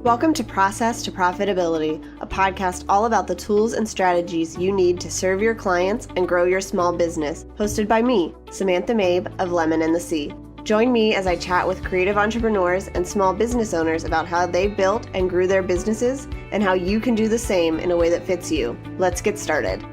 Welcome to Process to Profitability, a podcast all about the tools and strategies you need to serve your clients and grow your small business, hosted by me, Samantha Mabe of Lemon and the Sea. Join me as I chat with creative entrepreneurs and small business owners about how they built and grew their businesses and how you can do the same in a way that fits you. Let's get started.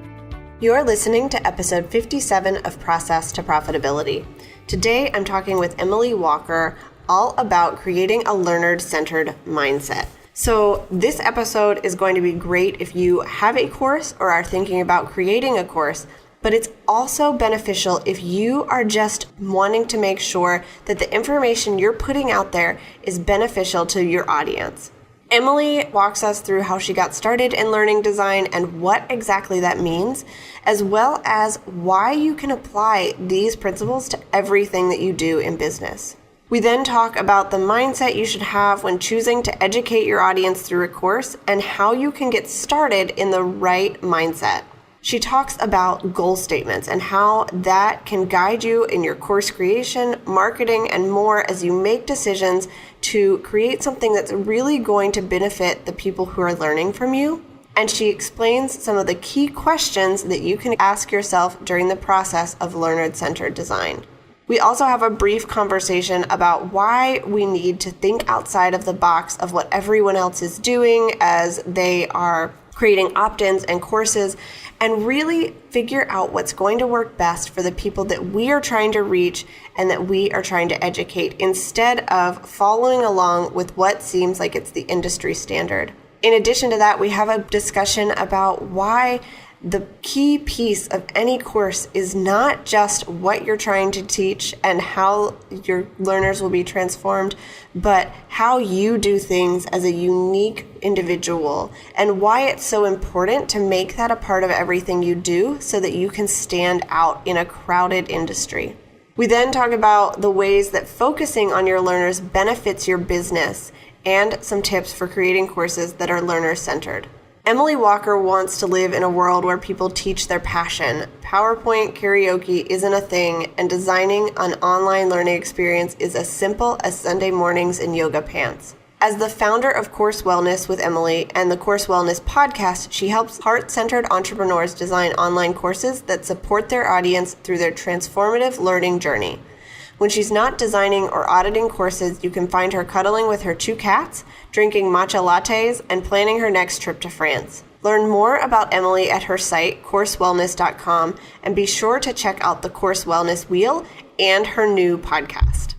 You are listening to episode 57 of Process to Profitability. Today, I'm talking with Emily Walker all about creating a learner-centered mindset. So this episode is going to be great if you have a course or are thinking about creating a course, but it's also beneficial if you are just wanting to make sure that the information you're putting out there is beneficial to your audience. Emily walks us through how she got started in learning design and what exactly that means, as well as why you can apply these principles to everything that you do in business. We then talk about the mindset you should have when choosing to educate your audience through a course and how you can get started in the right mindset. She talks about goal statements and how that can guide you in your course creation, marketing, and more as you make decisions to create something that's really going to benefit the people who are learning from you. And she explains some of the key questions that you can ask yourself during the process of learner-centered design. We also have a brief conversation about why we need to think outside of the box of what everyone else is doing as they are creating opt-ins and courses, and really figure out what's going to work best for the people that we are trying to reach and that we are trying to educate, instead of following along with what seems like it's the industry standard. In addition to that, we have a discussion about why the key piece of any course is not just what you're trying to teach and how your learners will be transformed, but how you do things as a unique individual and why it's so important to make that a part of everything you do so that you can stand out in a crowded industry. We then talk about the ways that focusing on your learners benefits your business and some tips for creating courses that are learner-centered. Emily Walker wants to live in a world where people teach their passion. PowerPoint karaoke isn't a thing, and designing an online learning experience is as simple as Sunday mornings in yoga pants. As the founder of Course Wellness with Emily and the Course Wellness podcast, she helps heart-centered entrepreneurs design online courses that support their audience through their transformative learning journey. When she's not designing or auditing courses, you can find her cuddling with her 2 cats, drinking matcha lattes, and planning her next trip to France. Learn more about Emily at her site, coursewellness.com, and be sure to check out the Course Wellness Wheel and her new podcast.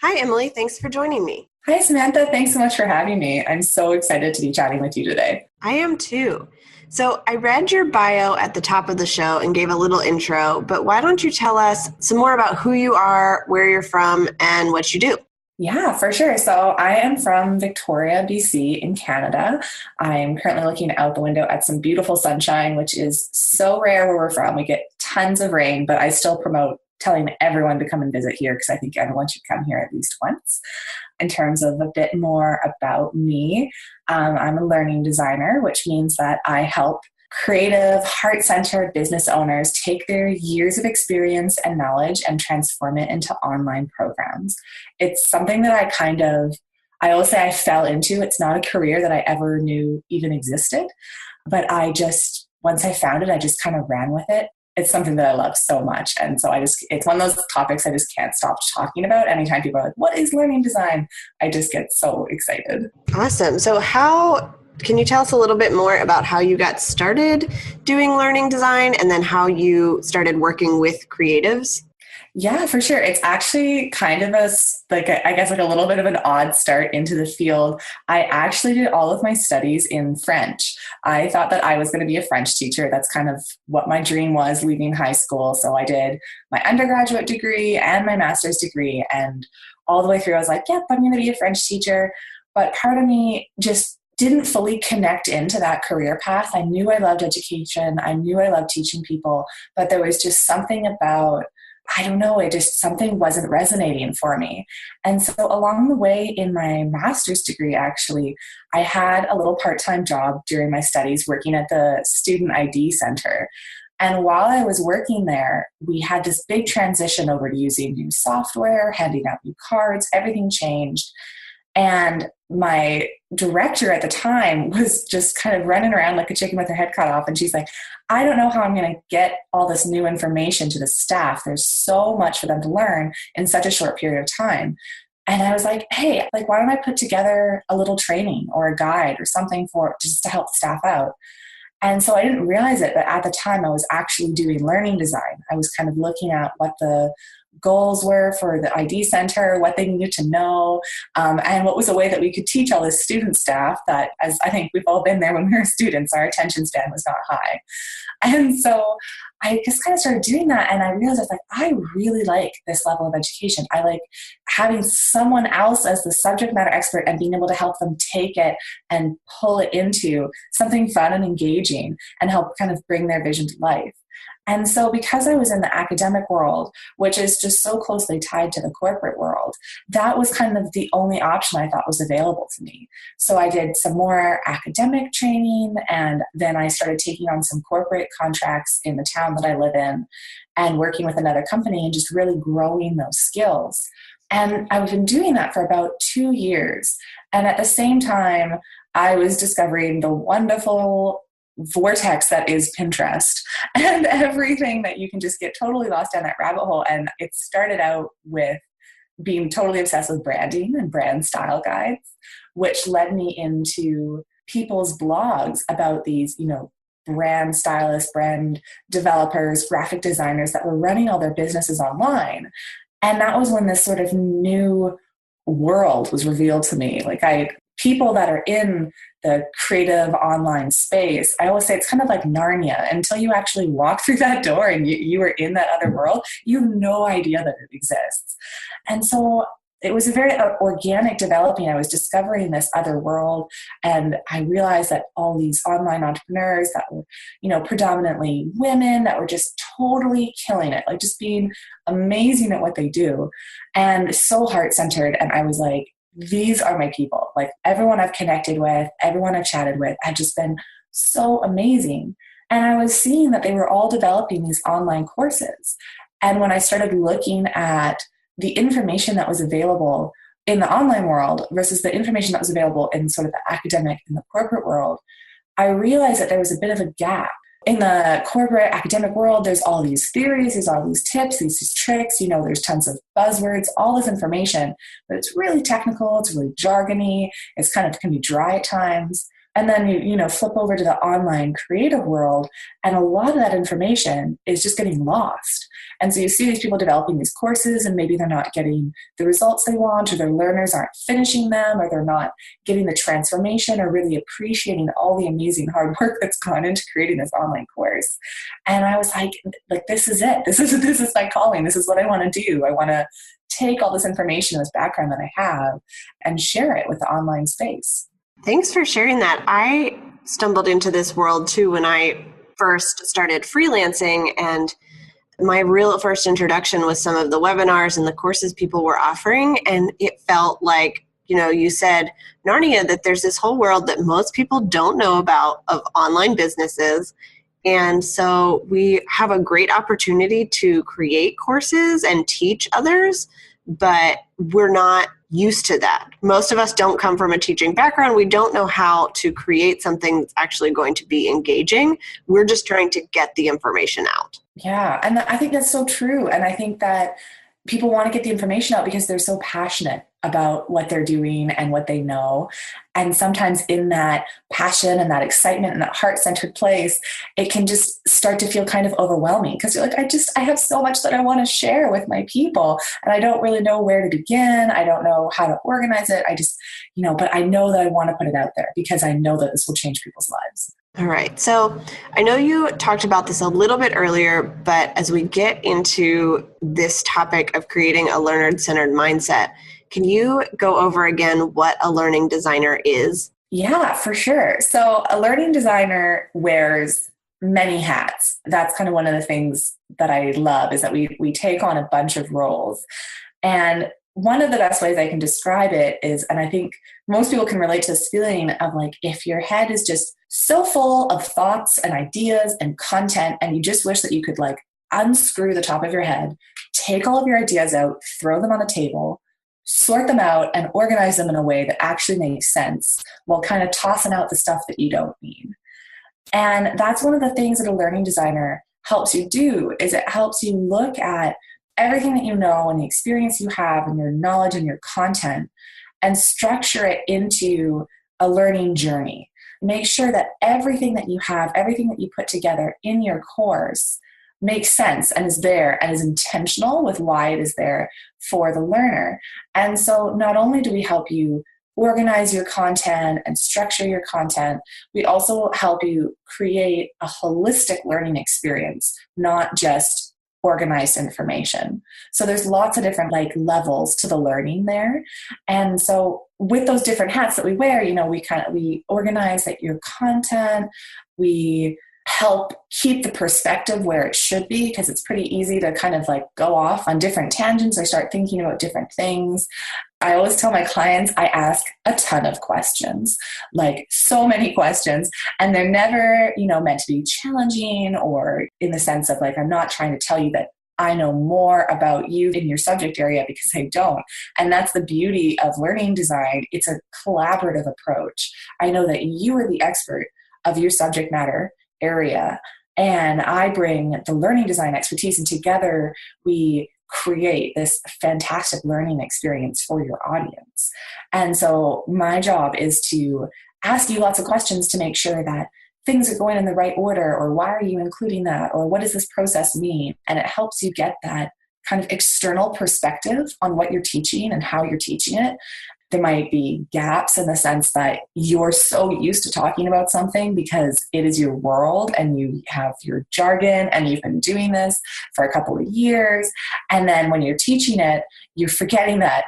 Hi, Emily. Thanks for joining me. Hi, Samantha. Thanks so much for having me. I'm so excited to be chatting with you today. I am too. So I read your bio at the top of the show and gave a little intro, but why don't you tell us some more about who you are, where you're from, and what you do? Yeah, for sure. So I am from Victoria, BC in Canada. I'm currently looking out the window at some beautiful sunshine, which is so rare where we're from. We get tons of rain, but I still promote telling everyone to come and visit here because I think everyone should come here at least once. In terms of a bit more about me, I'm a learning designer, which means that I help creative, heart-centered business owners take their years of experience and knowledge and transform it into online programs. It's something that I always say I fell into. It's not a career that I ever knew even existed, but once I found it, I just kind of ran with it. It's something that I love so much. And so it's one of those topics I just can't stop talking about. Anytime people are like, what is learning design? I just get so excited. Awesome. So can you tell us a little bit more about how you got started doing learning design and then how you started working with creatives? Yeah, for sure. It's actually kind of a little bit of an odd start into the field. I actually did all of my studies in French. I thought that I was going to be a French teacher. That's kind of what my dream was leaving high school. So I did my undergraduate degree and my master's degree. And all the way through, I was like, yep, I'm going to be a French teacher. But part of me just didn't fully connect into that career path. I knew I loved education. I knew I loved teaching people, but there was just something about something wasn't resonating for me. And so along the way in my master's degree, actually, I had a little part-time job during my studies working at the Student ID Center. And while I was working there, we had this big transition over to using new software, handing out new cards, everything changed. And my director at the time was just kind of running around like a chicken with her head cut off. And she's like, I don't know how I'm going to get all this new information to the staff. There's so much for them to learn in such a short period of time. And I was like, hey, like, why don't I put together a little training or a guide or something for just to help the staff out? And so I didn't realize it, but at the time I was actually doing learning design. I was kind of looking at what the goals were for the ID center, what they needed to know, and what was a way that we could teach all this student staff that, as I think we've all been there when we were students, our attention span was not high. And so I just kind of started doing that, and I realized I really like this level of education. I like having someone else as the subject matter expert and being able to help them take it and pull it into something fun and engaging and help kind of bring their vision to life. And so because I was in the academic world, which is just so closely tied to the corporate world, that was kind of the only option I thought was available to me. So I did some more academic training, and then I started taking on some corporate contracts in the town that I live in and working with another company and just really growing those skills. And I've been doing that for about 2 years. And at the same time, I was discovering the wonderful vortex that is Pinterest and everything that you can just get totally lost down that rabbit hole. And it started out with being totally obsessed with branding and brand style guides, which led me into people's blogs about these, brand stylists, brand developers, graphic designers that were running all their businesses online. And that was when this sort of new world was revealed to me. People that are in the creative online space, I always say it's kind of like Narnia. Until you actually walk through that door and you are in that other world, you have no idea that it exists. And so it was a very organic developing. I was discovering this other world, and I realized that all these online entrepreneurs that were, predominantly women that were just totally killing it, like just being amazing at what they do and so heart-centered. And I was like, these are my people. Like everyone I've connected with, everyone I've chatted with, have just been so amazing. And I was seeing that they were all developing these online courses. And when I started looking at the information that was available in the online world versus the information that was available in sort of the academic and the corporate world, I realized that there was a bit of a gap. In the corporate academic world, there's all these theories, there's all these tips, these tricks, there's tons of buzzwords, all this information, but it's really technical, it's really jargony, it's kind of can be dry at times. And then you flip over to the online creative world, and a lot of that information is just getting lost. And so you see these people developing these courses, and maybe they're not getting the results they want, or their learners aren't finishing them, or they're not getting the transformation or really appreciating all the amazing hard work that's gone into creating this online course. And I was like, this is it. This is my calling. This is what I want to do. I want to take all this information, this background that I have, and share it with the online space. Thanks for sharing that. I stumbled into this world too when I first started freelancing, and my real first introduction was some of the webinars and the courses people were offering. And it felt like, you said, Narnia, that there's this whole world that most people don't know about of online businesses. And so we have a great opportunity to create courses and teach others, but we're not used to that. Most of us don't come from a teaching background. We don't know how to create something that's actually going to be engaging. We're just trying to get the information out. Yeah, and I think that's so true. And I think that people want to get the information out because they're so passionate about what they're doing and what they know. And sometimes in that passion and that excitement and that heart-centered place, it can just start to feel kind of overwhelming because you're like, I have so much that I want to share with my people, and I don't really know where to begin. I don't know how to organize it. I just, but I know that I want to put it out there because I know that this will change people's lives. All right. So I know you talked about this a little bit earlier, but as we get into this topic of creating a learner-centered mindset, can you go over again what a learning designer is? Yeah, for sure. So a learning designer wears many hats. That's kind of one of the things that I love is that we take on a bunch of roles. And one of the best ways I can describe it is, and I think most people can relate to this feeling of like, if your head is just so full of thoughts and ideas and content, and you just wish that you could like unscrew the top of your head, take all of your ideas out, throw them on a table, sort them out and organize them in a way that actually makes sense while kind of tossing out the stuff that you don't need. And that's one of the things that a learning designer helps you do, is it helps you look at everything that you know and the experience you have and your knowledge and your content and structure it into a learning journey. Make sure that everything that you have, everything that you put together in your course makes sense and is there and is intentional with why it is there for the learner. And so not only do we help you organize your content and structure your content, we also help you create a holistic learning experience, not just organized information. So there's lots of different levels to the learning there. And so with those different hats that we wear, we organize your content, we help keep the perspective where it should be, because it's pretty easy to kind of go off on different tangents or start thinking about different things. I always tell my clients I ask a ton of questions, so many questions, and they're never, meant to be challenging or in the sense of I'm not trying to tell you that I know more about you in your subject area, because I don't. And that's the beauty of learning design. It's a collaborative approach. I know that you are the expert of your subject matter area, and I bring the learning design expertise, and together we create this fantastic learning experience for your audience. And so my job is to ask you lots of questions to make sure that things are going in the right order, or why are you including that, or what does this process mean? And it helps you get that kind of external perspective on what you're teaching and how you're teaching it. There might be gaps in the sense that you're so used to talking about something because it is your world and you have your jargon and you've been doing this for a couple of years. And then when you're teaching it, you're forgetting that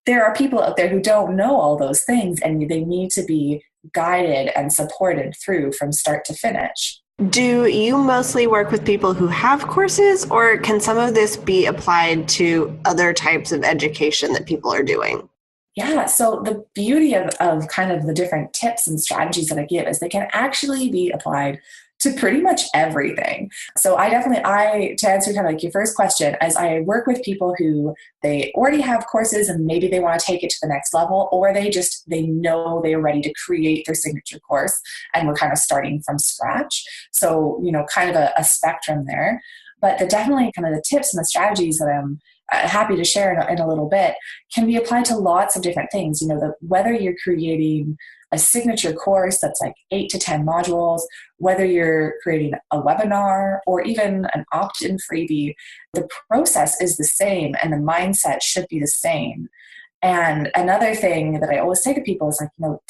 there are people out there who don't know all those things, and they need to be guided and supported through from start to finish. Do you mostly work with people who have courses, or can some of this be applied to other types of education that people are doing? Yeah, so the beauty of kind of the different tips and strategies that I give is they can actually be applied to pretty much everything. So to answer kind of your first question, as I work with people who they already have courses and maybe they want to take it to the next level, or they know they are ready to create their signature course and we're kind of starting from scratch. So, kind of a spectrum there. But definitely kind of the tips and the strategies that I'm happy to share in a little bit can be applied to lots of different things. Whether you're creating a signature course that's 8 to 10 modules, whether you're creating a webinar or even an opt-in freebie, the process is the same and the mindset should be the same. And another thing that I always say to people is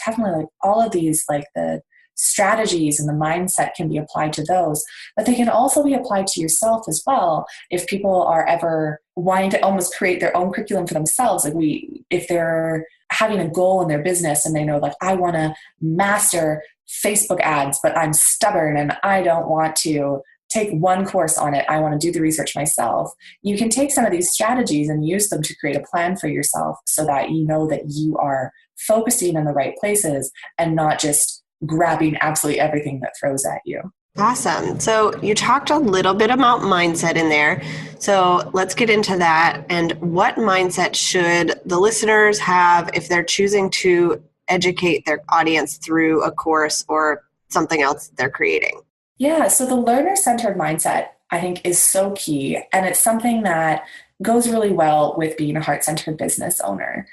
definitely all of these, the strategies and the mindset can be applied to those, but they can also be applied to yourself as well. If people are ever wanting to almost create their own curriculum for themselves, if they're having a goal in their business and they know I want to master Facebook ads, but I'm stubborn and I don't want to take one course on it. I want to do the research myself. You can take some of these strategies and use them to create a plan for yourself so that you know that you are focusing in the right places and not just grabbing absolutely everything that throws at you. Awesome. So you talked a little bit about mindset in there. So let's get into that. And what mindset should the listeners have if they're choosing to educate their audience through a course or something else they're creating? Yeah, so the learner-centered mindset, I think, is so key. And it's something that goes really well with being a heart-centered business owner.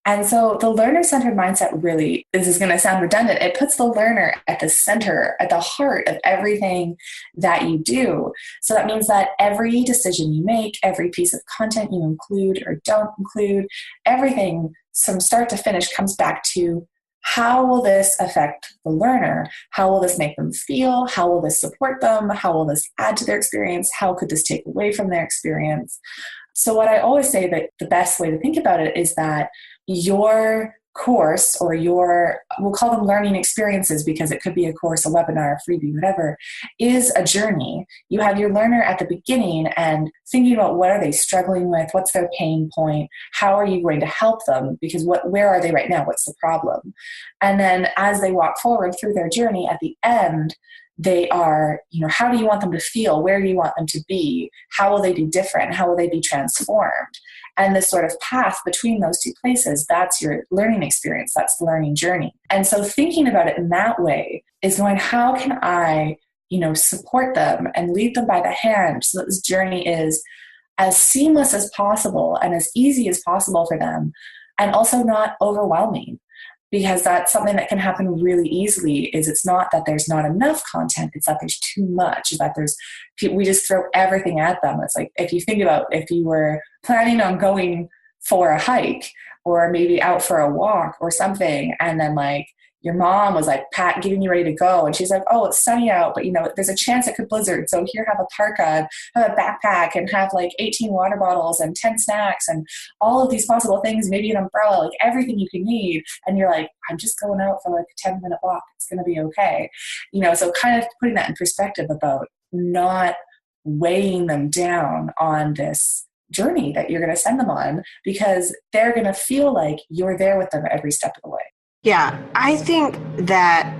And so the learner-centered mindset really, this is going to sound redundant, it puts the learner at the center, at the heart of everything that you do. So that means that every decision you make, every piece of content you include or don't include, everything from start to finish comes back to how will this affect the learner? How will this make them feel? How will this support them? How will this add to their experience? How could this take away from their experience? So what I always say that the best way to think about it is that your course or we'll call them learning experiences because it could be a course, a webinar, a freebie, whatever, is a journey. You have your learner at the beginning and thinking about what are they struggling with, what's their pain point, how are you going to help them, because where are they right now, what's the problem? And then as they walk forward through their journey, at the end, they are, how do you want them to feel? Where do you want them to be? How will they be different? How will they be transformed? And this sort of path between those two places, that's your learning experience. That's the learning journey. And so thinking about it in that way is going, how can I, support them and lead them by the hand so that this journey is as seamless as possible and as easy as possible for them, and also not overwhelming. Because that's something that can happen really easily. Is it's not that there's not enough content, it's that there's too much, that we just throw everything at them. It's like, if you think about, if you were planning on going for a hike or maybe out for a walk or something, and then like your mom was like getting you ready to go, and she's like, oh, it's sunny out, but there's a chance it could blizzard, so here, have a parka, have a backpack, and have like 18 water bottles and 10 snacks and all of these possible things, maybe an umbrella, like everything you can need. And you're like, I'm just going out for like a 10-minute walk, it's going to be okay. So kind of putting that in perspective about not weighing them down on this journey that you're going to send them on, because they're going to feel like you're there with them every step of the way. Yeah, I think that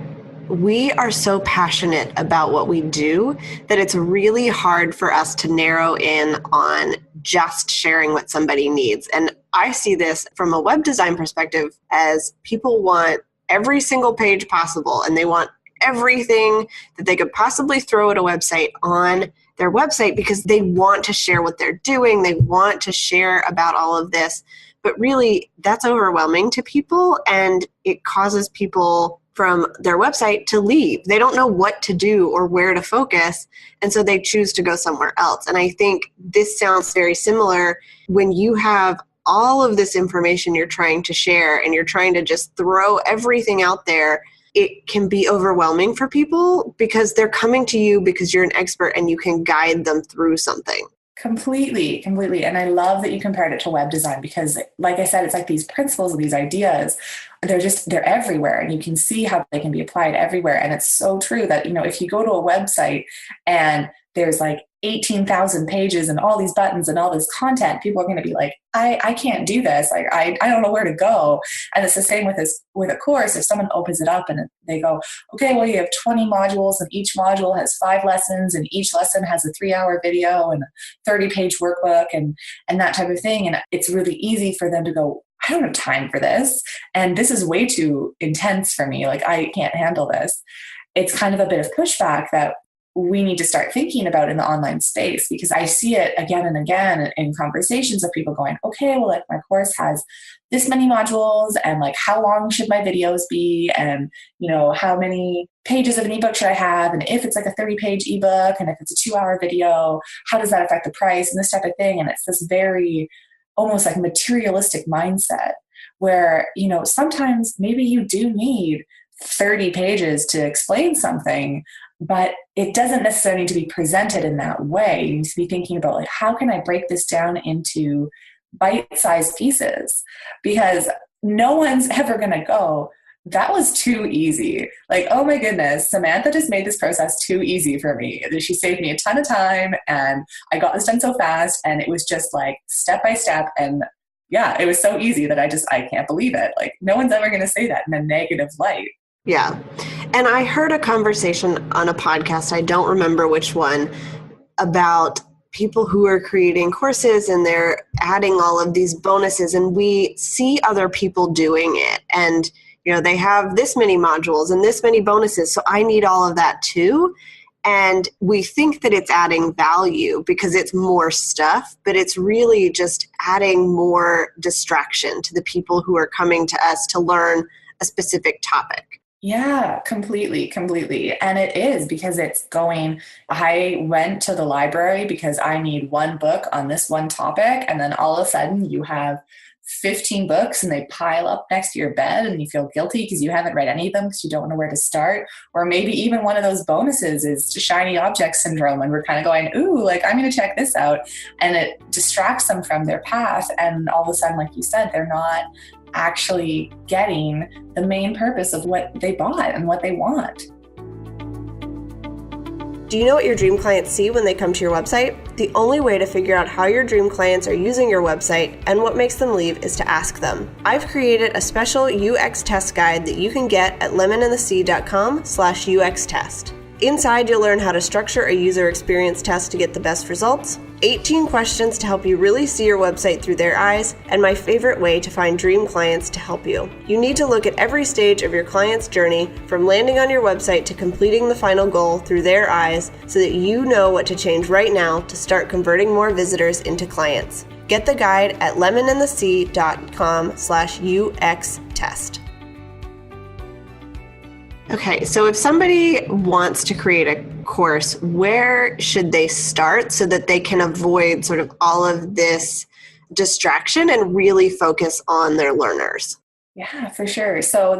we are so passionate about what we do that it's really hard for us to narrow in on just sharing what somebody needs. And I see this from a web design perspective as people want every single page possible, and they want everything that they could possibly throw at a website on their website because they want to share what they're doing. They want to share about all of this. But really, that's overwhelming to people, and it causes people from their website to leave. They don't know what to do or where to focus, and so they choose to go somewhere else. And I think this sounds very similar when you have all of this information you're trying to share and you're trying to just throw everything out there. It can be overwhelming for people because they're coming to you because you're an expert and you can guide them through something. Completely. And I love that you compared it to web design because, like I said, it's like these principles and these ideas, they're everywhere, and you can see how they can be applied everywhere. And it's so true that, if you go to a website and there's like 18,000 pages and all these buttons and all this content, people are going to be like, I can't do this. Like, I don't know where to go. And it's the same with a course. If someone opens it up and they go, okay, well, you have 20 modules and each module has 5 lessons and each lesson has a 3-hour video and a 30-page workbook and that type of thing. And it's really easy for them to go, I don't have time for this. And this is way too intense for me. Like, I can't handle this. It's kind of a bit of pushback that we need to start thinking about in the online space, because I see it again and again in conversations of people going, okay, well, like my course has this many modules, and like how long should my videos be, and how many pages of an ebook should I have, and if it's like a 30-page ebook and if it's a 2-hour video, how does that affect the price, and this type of thing. And it's this very almost like materialistic mindset where sometimes maybe you do need 30 pages to explain something, but it doesn't necessarily need to be presented in that way. You need to be thinking about, like, how can I break this down into bite-sized pieces? Because no one's ever going to go, that was too easy. Like, oh my goodness, Samantha just made this process too easy for me. She saved me a ton of time and I got this done so fast, and it was just like step by step. And yeah, it was so easy that I can't believe it. Like, no one's ever going to say that in a negative light. Yeah. And I heard a conversation on a podcast, I don't remember which one, about people who are creating courses and they're adding all of these bonuses, and we see other people doing it. And, they have this many modules and this many bonuses, so I need all of that too. And we think that it's adding value because it's more stuff, but it's really just adding more distraction to the people who are coming to us to learn a specific topic. Yeah, completely. And it is, because it's going, I went to the library because I need one book on this one topic. And then all of a sudden you have 15 books and they pile up next to your bed and you feel guilty because you haven't read any of them because you don't know where to start. Or maybe even one of those bonuses is shiny object syndrome, and we're kind of going, ooh, like, I'm going to check this out. And it distracts them from their path. And all of a sudden, like you said, they're not actually getting the main purpose of what they bought and what they want. Do you know what your dream clients see when they come to your website? The only way to figure out how your dream clients are using your website and what makes them leave is to ask them. I've created a special UX test guide that you can get at lemonandthesea.com/UX test. Inside, you'll learn how to structure a user experience test to get the best results, 18 questions to help you really see your website through their eyes, and my favorite way to find dream clients to help you. You need to look at every stage of your client's journey, from landing on your website to completing the final goal through their eyes, so that you know what to change right now to start converting more visitors into clients. Get the guide at lemonandthesea.com/UX test. Okay, so if somebody wants to create a course, where should they start so that they can avoid sort of all of this distraction and really focus on their learners? Yeah, for sure. So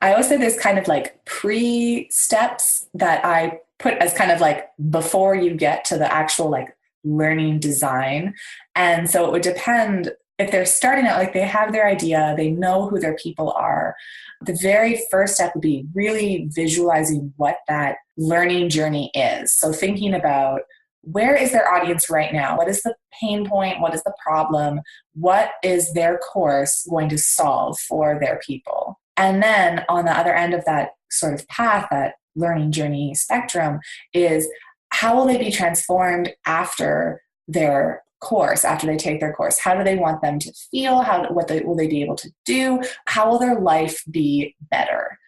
I always say there's kind of like pre-steps that I put as kind of like before you get to the actual like learning design. And so it would depend if they're starting out, like they have their idea, they know who their people are. The very first step would be really visualizing what that learning journey is. So thinking about where is their audience right now? What is the pain point? What is the problem? What is their course going to solve for their people? And then on the other end of that sort of path, that learning journey spectrum, is how will they be transformed after their course, after they take their course? How do they want them to feel? Will they be able to do? How will their life be better?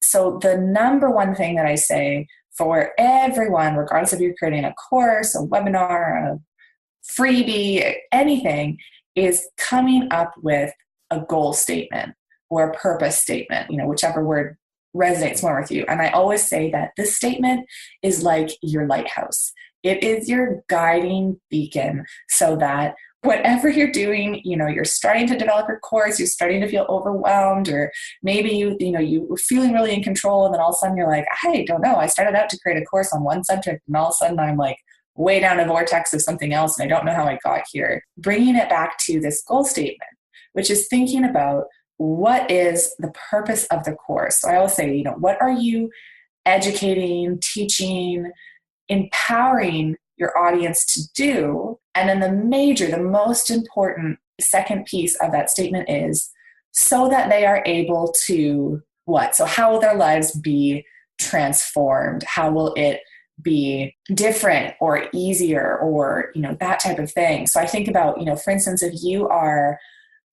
So the number one thing that I say for everyone, regardless if you're creating a course, a webinar, a freebie, anything, is coming up with a goal statement or a purpose statement, whichever word resonates more with you. And I always say that this statement is like your lighthouse. It is your guiding beacon so that whatever you're doing, you're starting to develop your course, you're starting to feel overwhelmed, or maybe you're feeling really in control, and then all of a sudden you're like, I don't know, I started out to create a course on one subject, and all of a sudden I'm like way down a vortex of something else, and I don't know how I got here. Bringing it back to this goal statement, which is thinking about what is the purpose of the course. So I always say, what are you educating, teaching, empowering your audience to do? And then the most important second piece of that statement is so that they are able to what? So how will their lives be transformed? How will it be different or easier, or, that type of thing? So I think about, for instance, if you are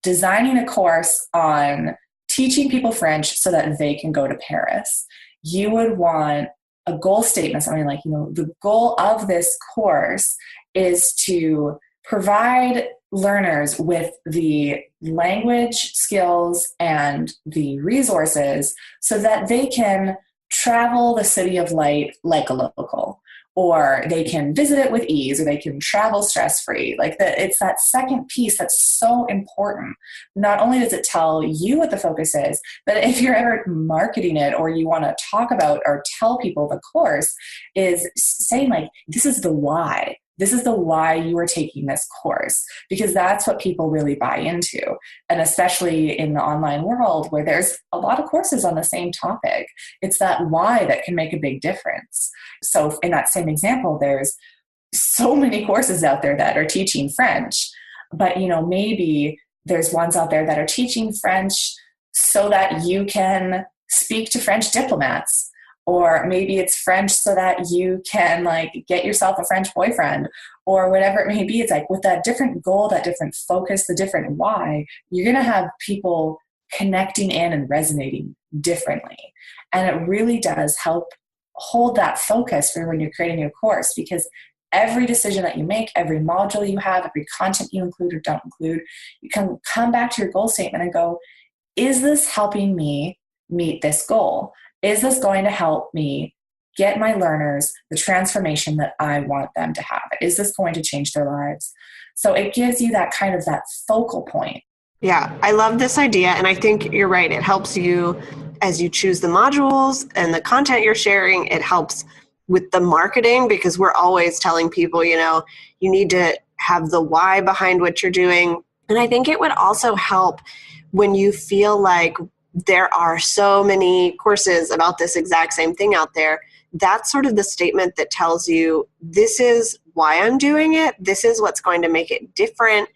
designing a course on teaching people French so that they can go to Paris, you would want a goal statement, something like, the goal of this course is to provide learners with the language skills and the resources so that they can travel the city of light like a local, or they can visit it with ease, or they can travel stress-free. It's that second piece that's so important. Not only does it tell you what the focus is, but if you're ever marketing it or you want to talk about or tell people the course, is saying like, this is the why. This is the why you are taking this course, because that's what people really buy into. And especially in the online world where there's a lot of courses on the same topic, it's that why that can make a big difference. So in that same example, there's so many courses out there that are teaching French, but maybe there's ones out there that are teaching French so that you can speak to French diplomats. Or maybe it's French so that you can get yourself a French boyfriend, or whatever it may be. It's with that different goal, that different focus, the different why, you're going to have people connecting in and resonating differently. And it really does help hold that focus for when you're creating your course, because every decision that you make, every module you have, every content you include or don't include, you can come back to your goal statement and go, is this helping me meet this goal? Is this going to help me get my learners the transformation that I want them to have? Is this going to change their lives? So it gives you that kind of that focal point. Yeah, I love this idea. And I think you're right. It helps you as you choose the modules and the content you're sharing. It helps with the marketing, because we're always telling people, you need to have the why behind what you're doing. And I think it would also help when you feel like there are so many courses about this exact same thing out there. That's sort of the statement that tells you, this is why I'm doing it. This is what's going to make it different.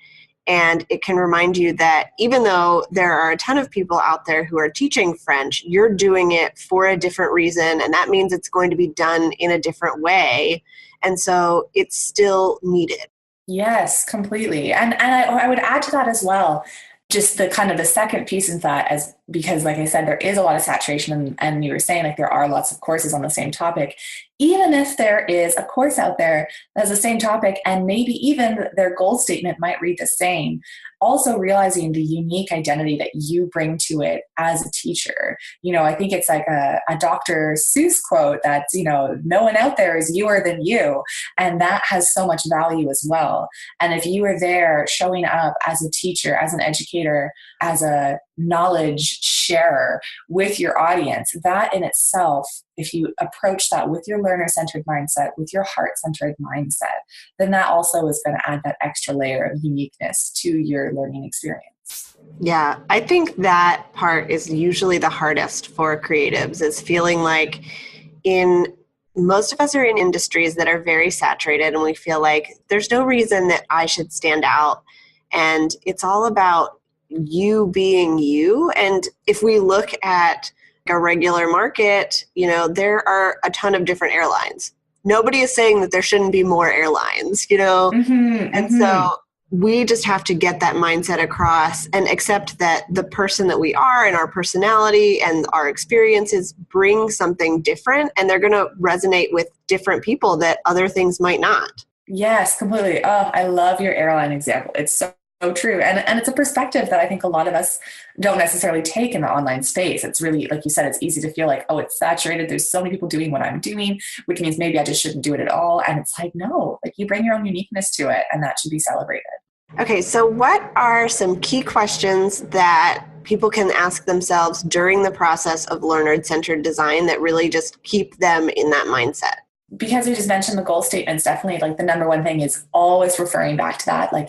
And it can remind you that even though there are a ton of people out there who are teaching French, you're doing it for a different reason. And that means it's going to be done in a different way. And so it's still needed. Yes, completely. And I would add to that as well, just the kind of the second piece in that, as because like I said, there is a lot of saturation, and you were saying like there are lots of courses on the same topic. Even if there is a course out there that has the same topic, and maybe even their goal statement might read the same, also realizing the unique identity that you bring to it as a teacher. I think it's like a Dr. Seuss quote that's, no one out there is youer than you. And that has so much value as well. And if you are there showing up as a teacher, as an educator, as a knowledge sharer with your audience, that in itself, if you approach that with your learner-centered mindset, with your heart-centered mindset, then that also is going to add that extra layer of uniqueness to your learning experience. Yeah, I think that part is usually the hardest for creatives, is feeling like most of us are in industries that are very saturated, and we feel like there's no reason that I should stand out. And it's all about you being you. And if we look at a regular market, there are a ton of different airlines. Nobody is saying that there shouldn't be more airlines, So we just have to get that mindset across and accept that the person that we are and our personality and our experiences bring something different, and they're going to resonate with different people that other things might not. Yes, completely. Oh, I love your airline example. It's so true. And it's a perspective that I think a lot of us don't necessarily take in the online space. It's really, like you said, it's easy to feel like, oh, it's saturated. There's so many people doing what I'm doing, which means maybe I just shouldn't do it at all. And it's like, no, like you bring your own uniqueness to it, and that should be celebrated. Okay, so what are some key questions that people can ask themselves during the process of learner-centered design that really just keep them in that mindset? Because we just mentioned the goal statements, definitely like the number one thing is always referring back to that. Like,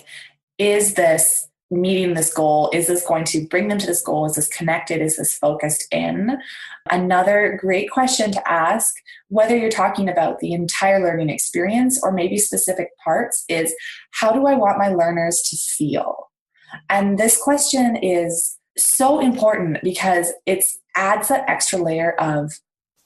is this meeting this goal? Is this going to bring them to this goal? Is this connected? Is this focused in? Another great question to ask, whether you're talking about the entire learning experience or maybe specific parts, is how do I want my learners to feel? And this question is so important because it adds that extra layer of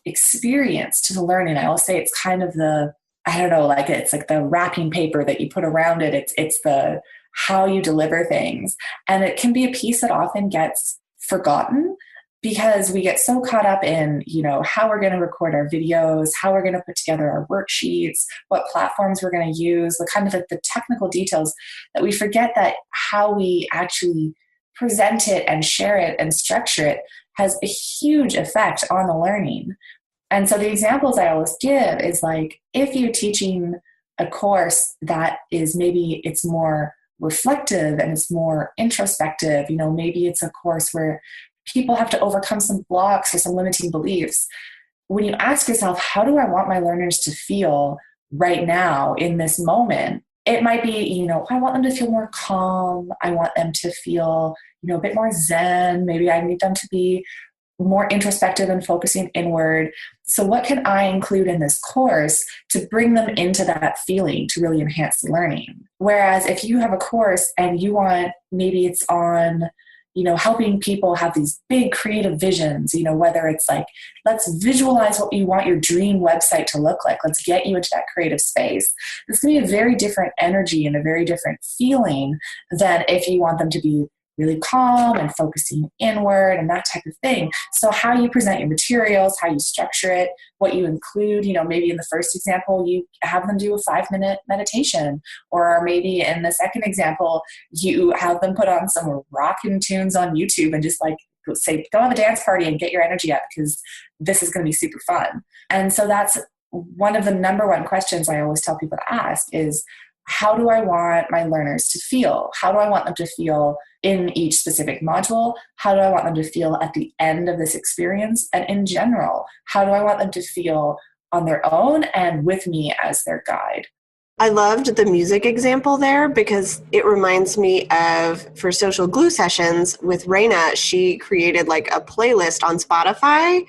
experience to the learning. I will say it's kind of it's like the wrapping paper that you put around it. It's the how you deliver things. And it can be a piece that often gets forgotten because we get so caught up in, how we're going to record our videos, how we're going to put together our worksheets, what platforms we're going to use, the kind of the technical details, that we forget that how we actually present it and share it and structure it has a huge effect on the learning. And so the examples I always give is like, if you're teaching a course that is maybe it's more reflective and it's more introspective, maybe it's a course where people have to overcome some blocks or some limiting beliefs. When you ask yourself, how do I want my learners to feel right now in this moment? It might be, I want them to feel more calm. I want them to feel, a bit more zen. Maybe I need them to be more introspective and focusing inward. So what can I include in this course to bring them into that feeling to really enhance the learning? Whereas if you have a course and you want, maybe it's on, helping people have these big creative visions, whether it's like, let's visualize what you want your dream website to look like. Let's get you into that creative space. It's going to be a very different energy and a very different feeling than if you want them to be really calm and focusing inward and that type of thing. So how you present your materials, how you structure it, what you include, maybe in the first example, you have them do a 5-minute meditation, or maybe in the second example, you have them put on some rockin' tunes on YouTube and just like say, go have a dance party and get your energy up because this is going to be super fun. And so that's one of the number one questions I always tell people to ask is, how do I want my learners to feel? How do I want them to feel in each specific module? How do I want them to feel at the end of this experience? And in general, how do I want them to feel on their own and with me as their guide? I loved the music example there because it reminds me of, for social glue sessions with Raina, she created like a playlist on Spotify.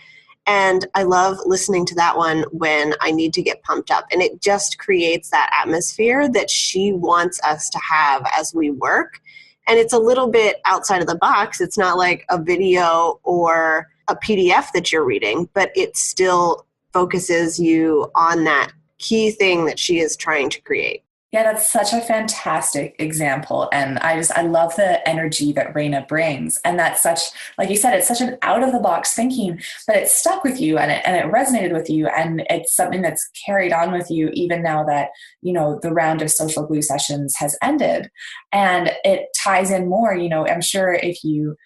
And I love listening to that one when I need to get pumped up. And it just creates that atmosphere that she wants us to have as we work. And it's a little bit outside of the box. It's not like a video or a PDF that you're reading, but it still focuses you on that key thing that she is trying to create. Yeah, that's such a fantastic example. And I love the energy that Raina brings. And that's such, like you said, it's such an out of the box thinking, but it stuck with you and it resonated with you. And it's something that's carried on with you even now that, the round of social glue sessions has ended. And it ties in more, I'm sure if you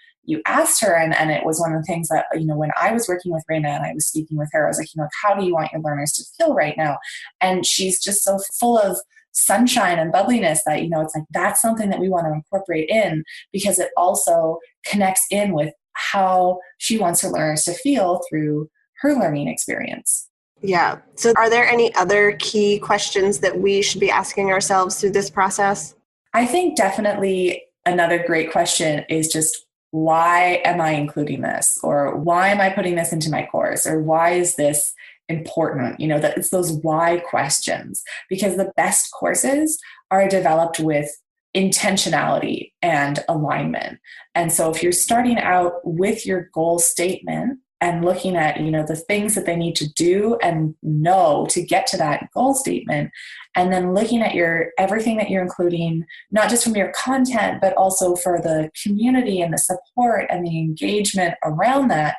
asked her, and it was one of the things that, when I was working with Raina and I was speaking with her, I was like, how do you want your learners to feel right now? And she's just so full of sunshine and bubbliness that, it's like, that's something that we want to incorporate in, because it also connects in with how she wants her learners to feel through her learning experience. Yeah. So are there any other key questions that we should be asking ourselves through this process? I think definitely another great question is just, why am I including this? Or why am I putting this into my course? Or why is this important? That it's those why questions, because the best courses are developed with intentionality and alignment. And so if you're starting out with your goal statement and looking at, the things that they need to do and know to get to that goal statement, and then looking at everything that you're including, not just from your content, but also for the community and the support and the engagement around that,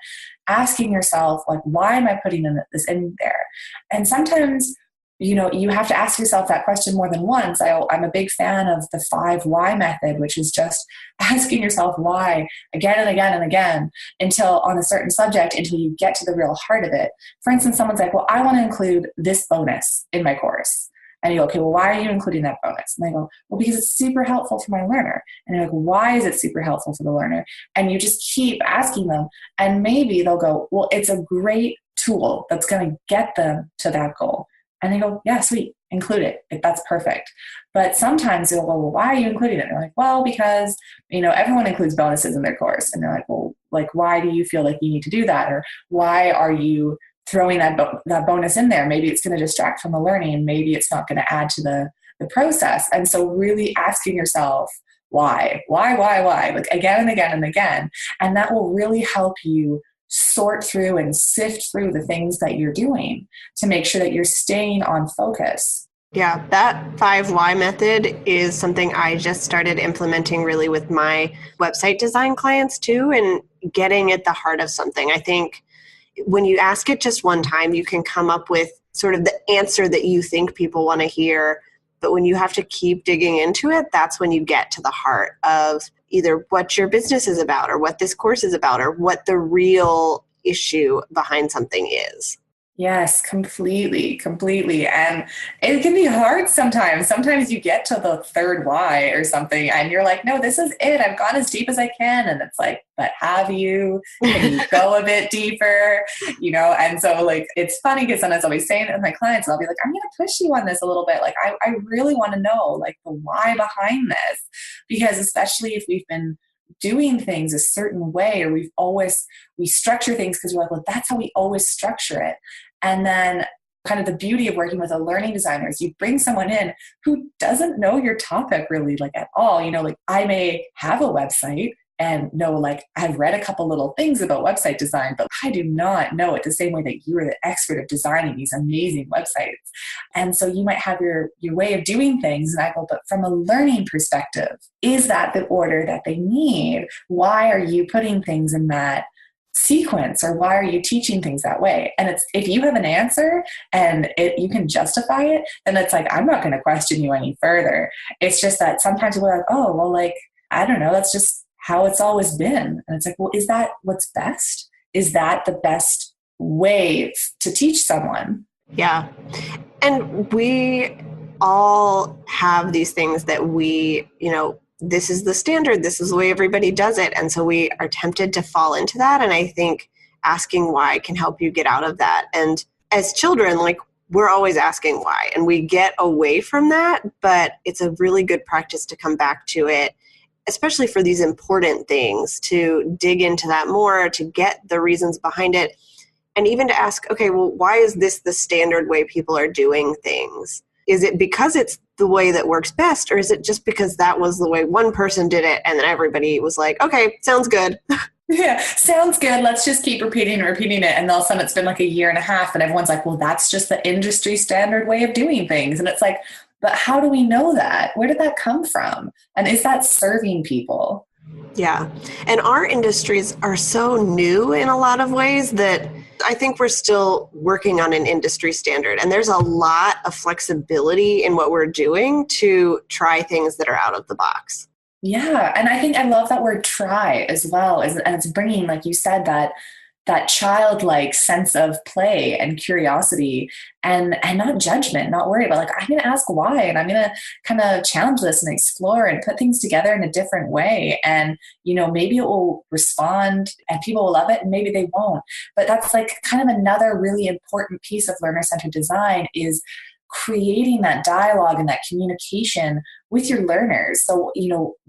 asking yourself, like, why am I putting this in there? And sometimes, you have to ask yourself that question more than once. I'm a big fan of the 5 why method, which is just asking yourself why again and again and again until on a certain subject, until you get to the real heart of it. For instance, someone's like, well, I want to include this bonus in my course. And you go, okay, well, why are you including that bonus? And they go, well, because it's super helpful for my learner. And you're like, why is it super helpful for the learner? And you just keep asking them. And maybe they'll go, well, it's a great tool that's going to get them to that goal. And they go, yeah, sweet, include it. That's perfect. But sometimes they'll go, well, why are you including it? And they're like, well, because, everyone includes bonuses in their course. And they're like, well, like, why do you feel like you need to do that? Or why are you throwing that bonus in there? Maybe it's going to distract from the learning. Maybe it's not going to add to the process. And so really asking yourself, why, like again and again and again. And that will really help you sort through and sift through the things that you're doing to make sure that you're staying on focus. Yeah, that 5 why method is something I just started implementing really with my website design clients too, and getting at the heart of something. I think when you ask it just one time, you can come up with sort of the answer that you think people want to hear. But when you have to keep digging into it, that's when you get to the heart of either what your business is about or what this course is about or what the real issue behind something is. Yes, completely. And it can be hard sometimes. Sometimes you get to the 3rd why or something and you're like, no, this is it. I've gone as deep as I can. And it's like, but have you? Can you go a bit deeper? And so like, it's funny because sometimes I'll be saying it to my clients and I'll be like, I'm going to push you on this a little bit. Like, I really want to know like the why behind this, because especially if we've been doing things a certain way, or we structure things because we're like, well, that's how we always structure it. And then kind of the beauty of working with a learning designer is you bring someone in who doesn't know your topic really like at all. Like I may have a website and know, like, I've read a couple little things about website design, but I do not know it the same way that you are the expert of designing these amazing websites. And so you might have your way of doing things, and I go, but from a learning perspective, is that the order that they need? Why are you putting things in that sequence, or why are you teaching things that way? And it's, if you have an answer and you can justify it, then it's like, I'm not going to question you any further. It's just that sometimes we're like, oh, well, like, I don't know, that's just how it's always been. And it's like, well, is that what's best? Is that the best way to teach someone? Yeah. And we all have these things that we, this is the standard, this is the way everybody does it. And so we are tempted to fall into that. And I think asking why can help you get out of that. And as children, like, we're always asking why, and we get away from that, but it's a really good practice to come back to it, especially for these important things, to dig into that more, to get the reasons behind it. And even to ask, okay, well, why is this the standard way people are doing things? Is it because it's the way that works best, or is it just because that was the way one person did it and then everybody was like, okay, sounds good? Yeah, sounds good. Let's just keep repeating and repeating it. And all of a sudden it's been like a year and a half and everyone's like, well, that's just the industry standard way of doing things. And it's like, but how do we know that? Where did that come from? And is that serving people? Yeah. And our industries are so new in a lot of ways that I think we're still working on an industry standard. And there's a lot of flexibility in what we're doing to try things that are out of the box. Yeah. And I think I love that word try as well. And it's bringing, like you said, that childlike sense of play and curiosity and not judgment, not worry about like, I'm going to ask why, and I'm going to kind of challenge this and explore and put things together in a different way. And, maybe it will respond and people will love it and maybe they won't. But that's like kind of another really important piece of learner-centered design is creating that dialogue and that communication with your learners. So,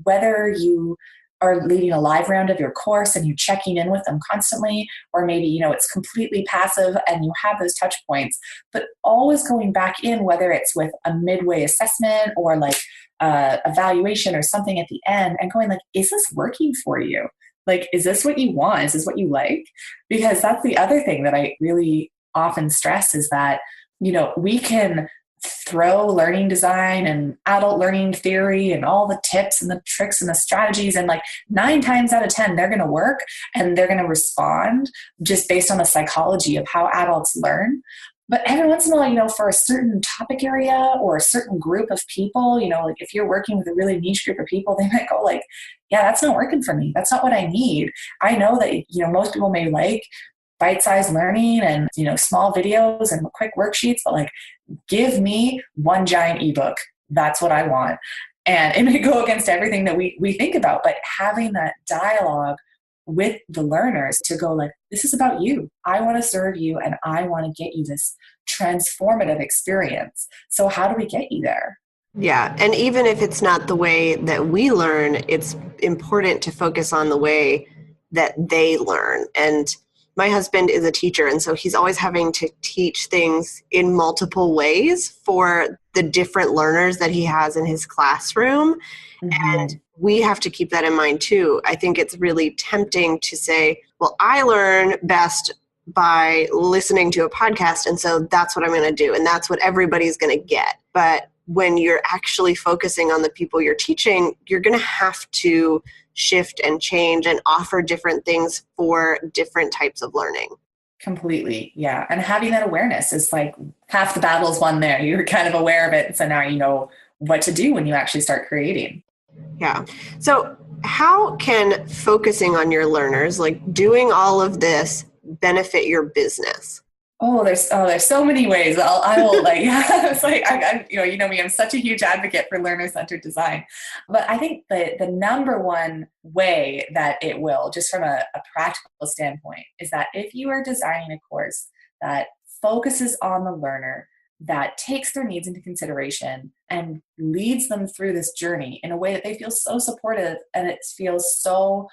whether you are leading a live round of your course and you're checking in with them constantly, or maybe, it's completely passive and you have those touch points, but always going back in, whether it's with a midway assessment or like evaluation or something at the end and going like, is this working for you? Like, is this what you want? Is this what you like? Because that's the other thing that I really often stress is that, we can throw learning design and adult learning theory and all the tips and the tricks and the strategies, and like 9 times out of 10 they're going to work and they're going to respond just based on the psychology of how adults learn. But every once in a while, for a certain topic area or a certain group of people, like if you're working with a really niche group of people, they might go like, yeah, that's not working for me. That's not what I need. I know that, most people may like bite-sized learning and, small videos and quick worksheets, but like, give me one giant ebook. That's what I want. And it may go against everything that we think about, but having that dialogue with the learners to go like, this is about you. I want to serve you and I want to get you this transformative experience. So how do we get you there? Yeah. And even if it's not the way that we learn, it's important to focus on the way that they learn. And my husband is a teacher, and so he's always having to teach things in multiple ways for the different learners that he has in his classroom. Mm-hmm. And we have to keep that in mind too. I think it's really tempting to say, well, I learn best by listening to a podcast, and so that's what I'm going to do, and that's what everybody's going to get. But when you're actually focusing on the people you're teaching, you're going to have to shift and change and offer different things for different types of learning. Completely. Yeah. And having that awareness is like half the battle is won there. You're kind of aware of it. So now you know what to do when you actually start creating. Yeah. So how can focusing on your learners, like doing all of this, benefit your business? There's so many ways. I will like, yeah, it's like, I you know me, I'm such a huge advocate for learner-centered design. But I think the number one way that it will, just from a practical standpoint, is that if you are designing a course that focuses on the learner, that takes their needs into consideration and leads them through this journey in a way that they feel so supportive and it feels so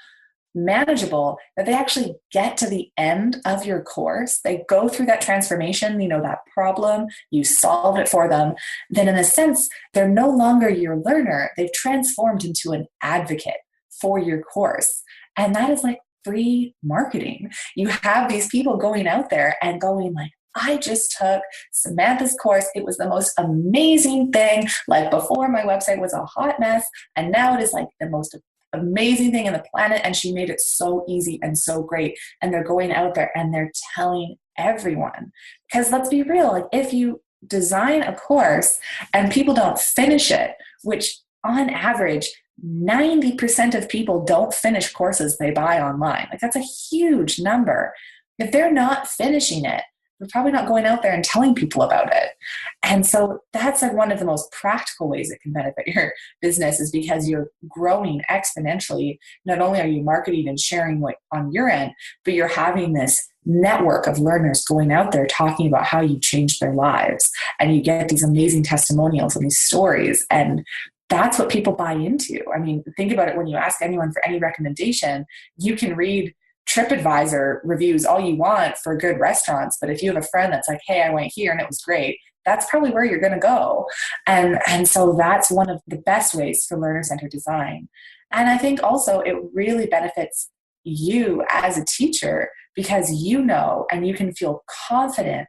manageable, that they actually get to the end of your course, they go through that transformation, that problem, you solve it for them, then in a sense, they're no longer your learner. They've transformed into an advocate for your course. And that is like free marketing. You have these people going out there and going like, I just took Samantha's course. It was the most amazing thing. Like before, my website was a hot mess, and now it is like the most amazing thing in the planet, and she made it so easy and so great. And they're going out there and they're telling everyone. Because let's be real, like if you design a course and people don't finish it, which on average 90% of people don't finish courses they buy online, like that's a huge number. If they're not finishing it, they're probably not going out there and telling people about it. And so that's like one of the most practical ways it can benefit your business, is because you're growing exponentially. Not only are you marketing and sharing what on your end, but you're having this network of learners going out there talking about how you changed their lives. And you get these amazing testimonials and these stories. And that's what people buy into. I mean, think about it. When you ask anyone for any recommendation, you can read TripAdvisor reviews all you want for good restaurants, but if you have a friend that's like, hey, I went here and it was great, that's probably where you're going to go. And so that's one of the best ways for learner-centered design. And I think also it really benefits you as a teacher because you know, and you can feel confident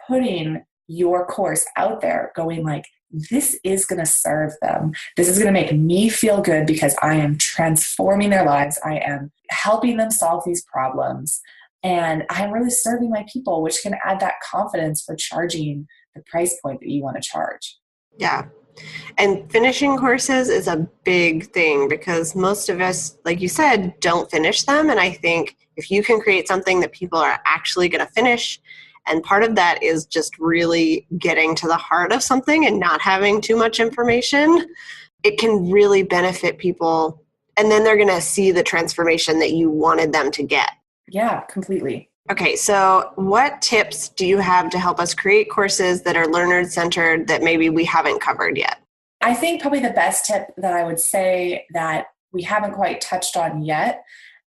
putting your course out there going like, this is going to serve them. This is going to make me feel good because I am transforming their lives. I am helping them solve these problems. And I'm really serving my people, which can add that confidence for charging the price point that you want to charge. Yeah. And finishing courses is a big thing because most of us, like you said, don't finish them. And I think if you can create something that people are actually going to finish, and part of that is just really getting to the heart of something and not having too much information, it can really benefit people. And then they're going to see the transformation that you wanted them to get. Yeah, completely. Okay, so what tips do you have to help us create courses that are learner-centered that maybe we haven't covered yet? I think probably the best tip that I would say that we haven't quite touched on yet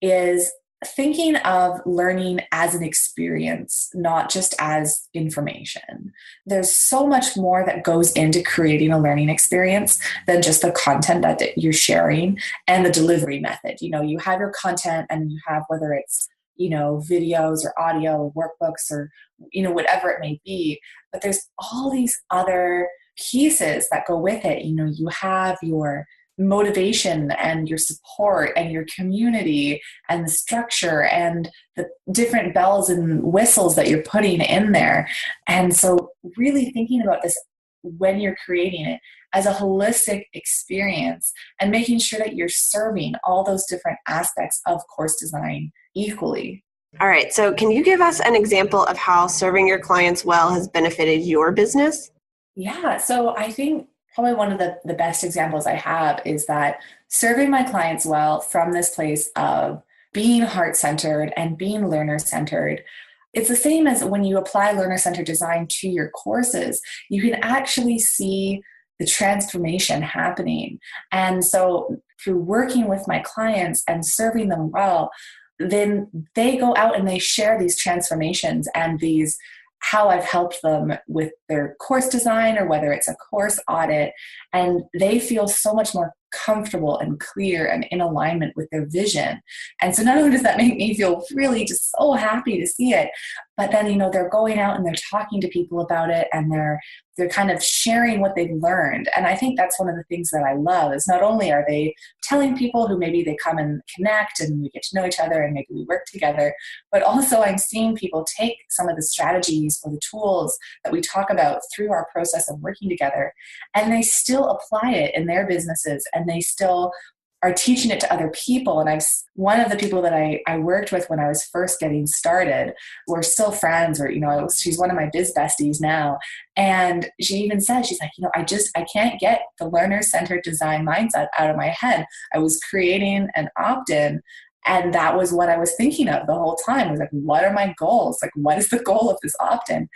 is thinking of learning as an experience, not just as information. There's so much more that goes into creating a learning experience than just the content that you're sharing and the delivery method. You know, you have your content and you have whether it's, you know, videos or audio, workbooks or, you know, whatever it may be, but there's all these other pieces that go with it. You know, you have your motivation and your support and your community and the structure and the different bells and whistles that you're putting in there. And so really thinking about this when you're creating it as a holistic experience and making sure that you're serving all those different aspects of course design equally. All right, so can you give us an example of how serving your clients well has benefited your business? Yeah, so I think probably one of the best examples I have is that serving my clients well from this place of being heart-centered and being learner-centered. It's the same as when you apply learner-centered design to your courses, you can actually see the transformation happening. And so through working with my clients and serving them well, then they go out and they share these transformations and these how I've helped them with their course design or whether it's a course audit, and they feel so much more comfortable and clear and in alignment with their vision. And so not only does that make me feel really just so happy to see it, but then, you know, they're going out and they're talking to people about it and they're kind of sharing what they've learned. And I think that's one of the things that I love is not only are they telling people who maybe they come and connect and we get to know each other and maybe we work together, but also I'm seeing people take some of the strategies or the tools that we talk about through our process of working together and they still apply it in their businesses and they still are teaching it to other people. And one of the people that I worked with when I was first getting started, we're still friends, or, you know, she's one of my biz besties now. And she even said, she's like, you know, I can't get the learner-centered design mindset out of my head. I was creating an opt-in and that was what I was thinking of the whole time. I was like, what are my goals? Like, what is the goal of this opt-in?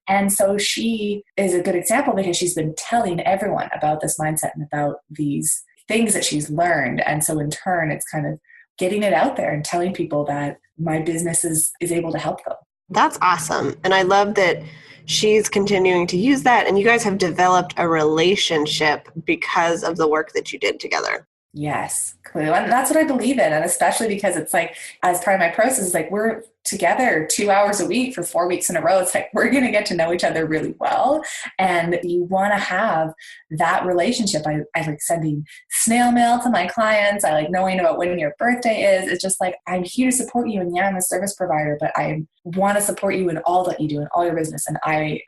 And so she is a good example because she's been telling everyone about this mindset and about these things that she's learned. And so in turn, it's kind of getting it out there and telling people that my business is able to help them. That's awesome. And I love that she's continuing to use that and you guys have developed a relationship because of the work that you did together. Yes, clearly. And that's what I believe in. And especially because it's like, as part of my process, like we're together 2 hours a week for 4 weeks in a row. It's like, we're going to get to know each other really well. And you want to have that relationship. I like sending snail mail to my clients. I like knowing about when your birthday is. It's just like, I'm here to support you. And yeah, I'm a service provider, but I want to support you in all that you do in all your business. And I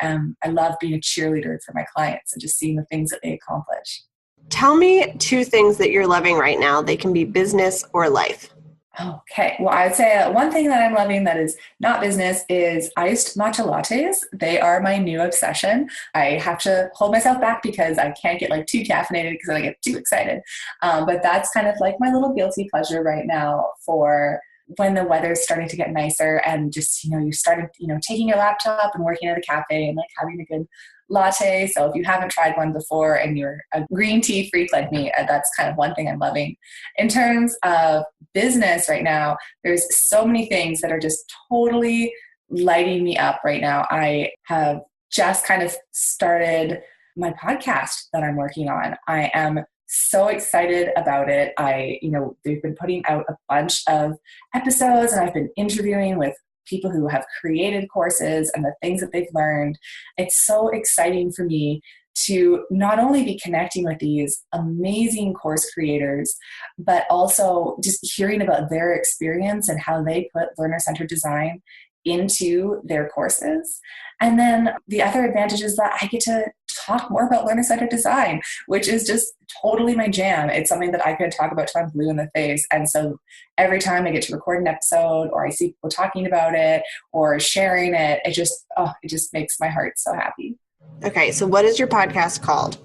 love being a cheerleader for my clients and just seeing the things that they accomplish. Tell me 2 things that you're loving right now. They can be business or life. Okay. Well, I'd say one thing that I'm loving that is not business is iced matcha lattes. They are my new obsession. I have to hold myself back because I can't get like too caffeinated because I get too excited. But that's kind of like my little guilty pleasure right now for when the weather's starting to get nicer and just, you know, you started, you know, taking your laptop and working at a cafe and like having a good latte. So if you haven't tried one before and you're a green tea freak like me, that's kind of one thing I'm loving. In terms of business right now, there's so many things that are just totally lighting me up right now. I have just kind of started my podcast that I'm working on. I am so excited about it. They've been putting out a bunch of episodes, and I've been interviewing with people who have created courses and the things that they've learned. It's so exciting for me to not only be connecting with these amazing course creators, but also just hearing about their experience and how they put learner-centered design into their courses. And then the other advantage is that I get to talk more about learner-centered design, which is just totally my jam. It's something that I could talk about till I'm blue in the face. And so every time I get to record an episode, or I see people talking about it or sharing it, it just makes my heart so happy. Okay, so what is your podcast called?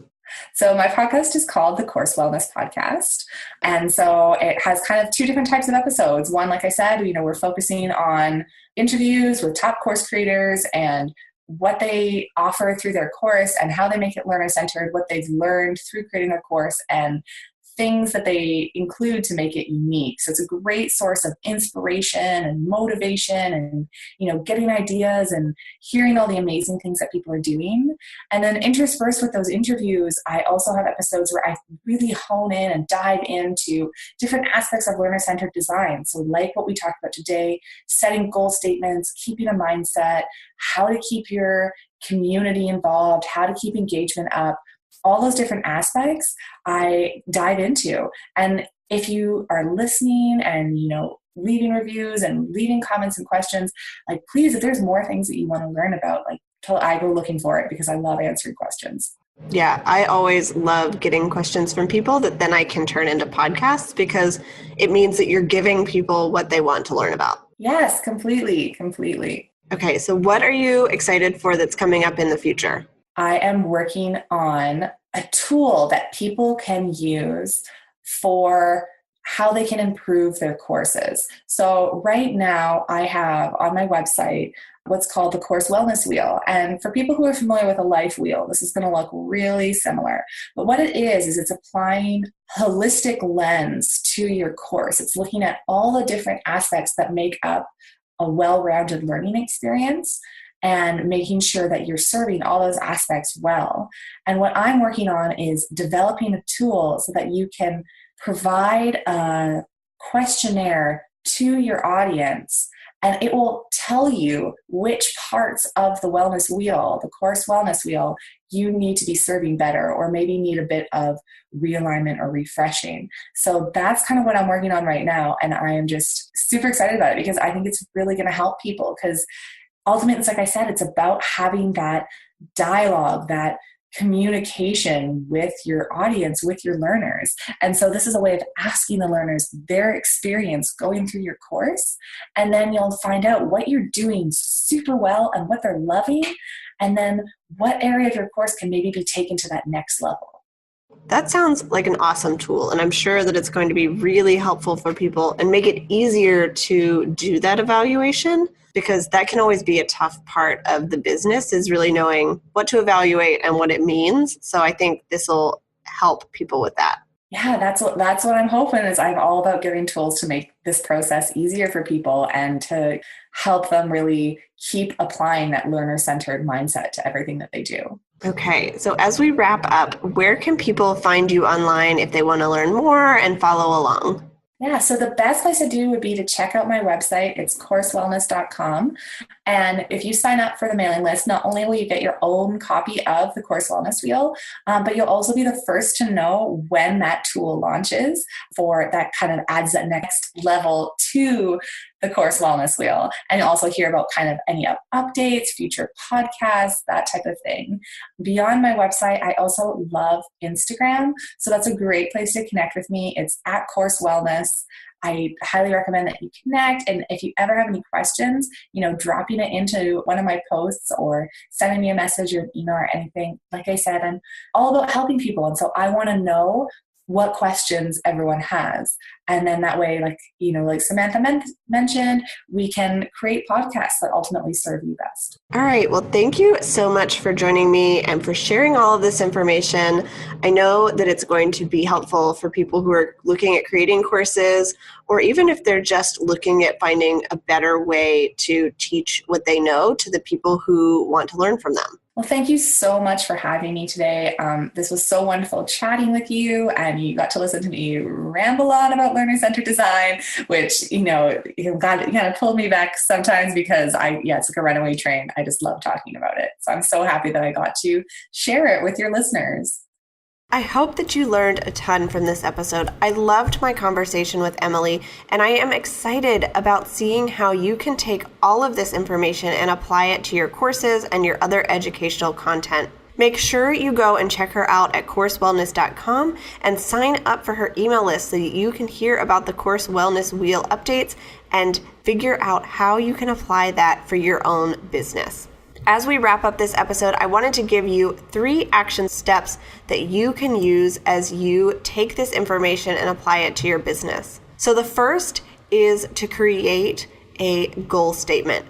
So my podcast is called the Course Wellness Podcast. And so it has kind of two different types of episodes. One, like I said, we're focusing on interviews with top course creators and what they offer through their course and how they make it learner-centered, what they've learned through creating their course, and things that they include to make it unique. So it's a great source of inspiration and motivation and, getting ideas and hearing all the amazing things that people are doing. And then interspersed with those interviews, I also have episodes where I really hone in and dive into different aspects of learner-centered design. So like what we talked about today, setting goal statements, keeping a mindset, how to keep your community involved, how to keep engagement up. All those different aspects I dive into. And if you are listening and, leaving reviews and leaving comments and questions, please, if there's more things that you want to learn about, I go looking for it because I love answering questions. Yeah, I always love getting questions from people that then I can turn into podcasts, because it means that you're giving people what they want to learn about. Yes, completely. Okay, so what are you excited for that's coming up in the future? I am working on a tool that people can use for how they can improve their courses. So right now I have on my website what's called the Course Wellness Wheel. And for people who are familiar with a life wheel, this is going to look really similar. But what it is it's applying holistic lens to your course. It's looking at all the different aspects that make up a well-rounded learning experience and making sure that you're serving all those aspects well. And what I'm working on is developing a tool so that you can provide a questionnaire to your audience, and it will tell you which parts of the wellness wheel, the course wellness wheel, you need to be serving better or maybe need a bit of realignment or refreshing. So that's kind of what I'm working on right now. And I am just super excited about it because I think it's really going to help people, because ultimately, it's like I said, it's about having that dialogue, that communication with your audience, with your learners. And so this is a way of asking the learners their experience going through your course. And then you'll find out what you're doing super well and what they're loving. And then what area of your course can maybe be taken to that next level. That sounds like an awesome tool, and I'm sure that it's going to be really helpful for people and make it easier to do that evaluation, because that can always be a tough part of the business, is really knowing what to evaluate and what it means. So I think this will help people with that. Yeah, that's what I'm hoping is. I'm all about giving tools to make this process easier for people and to help them really keep applying that learner-centered mindset to everything that they do. Okay, so as we wrap up, where can people find you online if they want to learn more and follow along? Yeah, so the best place to do would be to check out my website. It's coursewellness.com. And if you sign up for the mailing list, not only will you get your own copy of the Course Wellness Wheel, but you'll also be the first to know when that tool launches. For that kind of adds that next level to the Course Wellness Wheel. And you'll also hear about kind of any updates, future podcasts, that type of thing. Beyond my website, I also love Instagram. So that's a great place to connect with me. It's at Course Wellness. I highly recommend that you connect. And if you ever have any questions, dropping it into one of my posts or sending me a message or an email or anything. Like I said, I'm all about helping people. And so I want to know what questions everyone has. And then that way, like Samantha mentioned, we can create podcasts that ultimately serve you best. All right. Well, thank you so much for joining me and for sharing all of this information. I know that it's going to be helpful for people who are looking at creating courses, or even if they're just looking at finding a better way to teach what they know to the people who want to learn from them. Well, thank you so much for having me today. This was so wonderful chatting with you, and you got to listen to me ramble on about learner-centered design, which, you kind of pulled me back sometimes because it's like a runaway train. I just love talking about it. So I'm so happy that I got to share it with your listeners. I hope that you learned a ton from this episode. I loved my conversation with Emily, and I am excited about seeing how you can take all of this information and apply it to your courses and your other educational content. Make sure you go and check her out at coursewellness.com and sign up for her email list so that you can hear about the Course Wellness Wheel updates and figure out how you can apply that for your own business. As we wrap up this episode, I wanted to give you 3 action steps that you can use as you take this information and apply it to your business. So the first is to create a goal statement.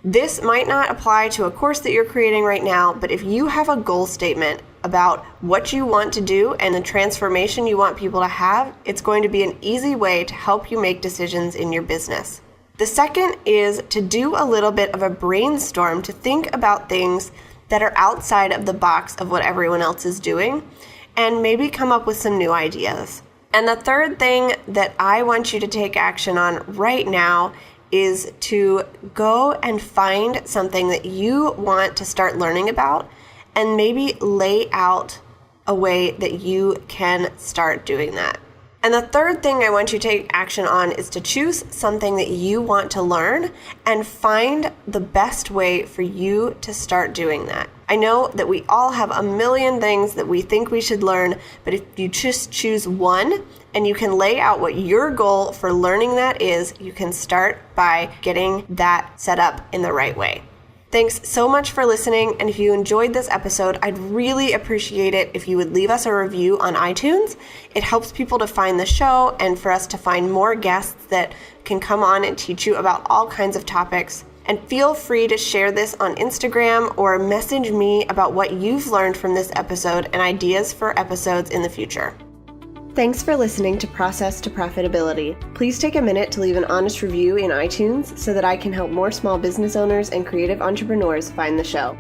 This might not apply to a course that you're creating right now, but if you have a goal statement about what you want to do and the transformation you want people to have, it's going to be an easy way to help you make decisions in your business. The second is to do a little bit of a brainstorm to think about things that are outside of the box of what everyone else is doing and maybe come up with some new ideas. And the third thing that I want you to take action on right now is to go and find something that you want to start learning about and maybe lay out a way that you can start doing that. And the third thing I want you to take action on is to choose something that you want to learn and find the best way for you to start doing that. I know that we all have a million things that we think we should learn, but if you just choose one and you can lay out what your goal for learning that is, you can start by getting that set up in the right way. Thanks so much for listening, and if you enjoyed this episode, I'd really appreciate it if you would leave us a review on iTunes. It helps people to find the show and for us to find more guests that can come on and teach you about all kinds of topics. And feel free to share this on Instagram or message me about what you've learned from this episode and ideas for episodes in the future. Thanks for listening to Process to Profitability. Please take a minute to leave an honest review in iTunes so that I can help more small business owners and creative entrepreneurs find the show.